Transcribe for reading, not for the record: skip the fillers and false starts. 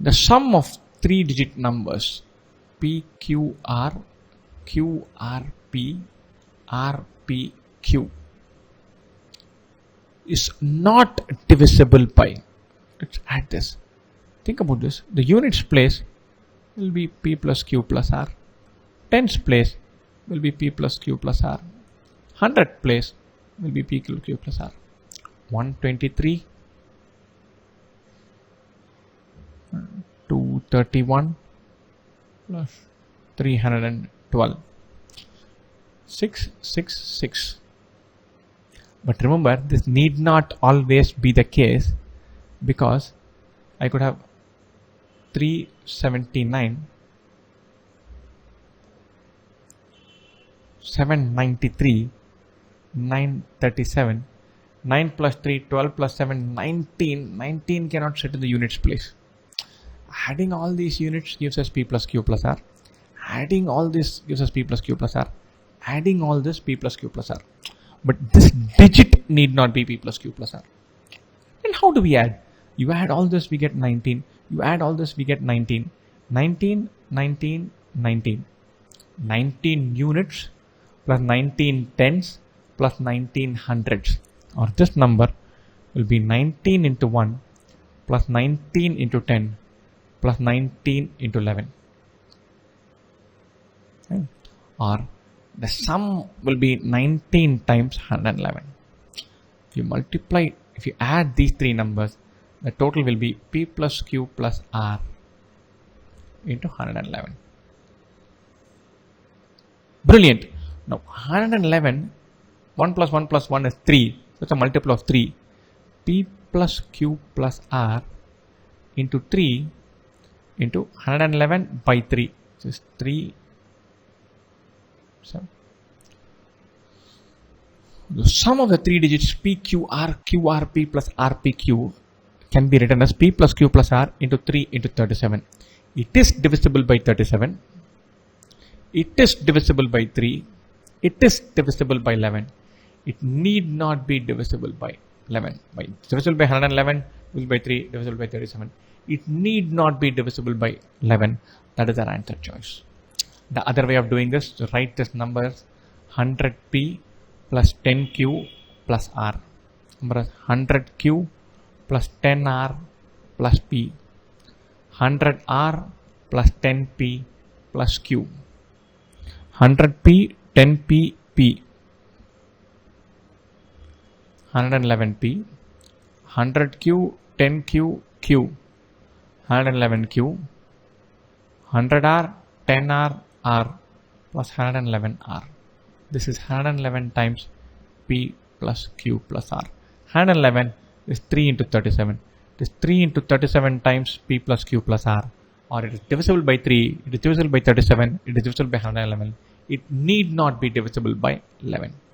The sum of 3-digit numbers PQR, QRP, RPQ is not divisible by. Let's add this. Think about this. The units place will be P plus Q plus R. Tens place will be P plus Q plus R. 100 place will be P Q plus R. 123, 231 plus 312, 666. But remember, this need not always be the case, because I could have 379, 793, 937, 9 plus 3, 12 plus 7, 19. 19 cannot sit in the units place. Adding all these units gives us P plus Q plus R. Adding all this gives us P plus Q plus R. Adding all this P plus Q plus R. But this digit need not be P plus Q plus R. And how do we add? You add all this, we get 19. You add all this, we get 19. 19, 19, 19. 19 units plus 19 tens plus 19 hundreds. Or this number will be 19 into 1 plus 19 into 10 plus 19 into 11. Okay. Or the sum will be 19 times 111. If you multiply, if you add these three numbers, the total will be P plus Q plus R into 111. Brilliant. Now 111, 1 plus 1 plus 1 is 3. So it's a multiple of 3. P plus Q plus R into 3 into 111 by 3. So it's 3. So the sum of the three digits PQR, QRP plus RPQ can be written as P plus Q plus R into 3 into 37. It is divisible by 37. It is divisible by 3. It is divisible by 11. It need not be divisible by 11. By divisible by 111, divisible by 3, divisible by 37. It need not be divisible by 11. That is our answer choice. The other way of doing this, to write this numbers 100P plus 10Q plus R. Number is 100Q plus 10R plus P. 100R plus 10P plus Q. 100P, 10P, P. 111P. 100Q, 10Q, Q. 111Q. 100R, 10R, R plus 111R. This is 111 times P plus Q plus R. 111 is 3 into 37. It is 3 into 37 times P plus Q plus R. Or it is divisible by 3, it is divisible by 37, it is divisible by 111. It need not be divisible by 11.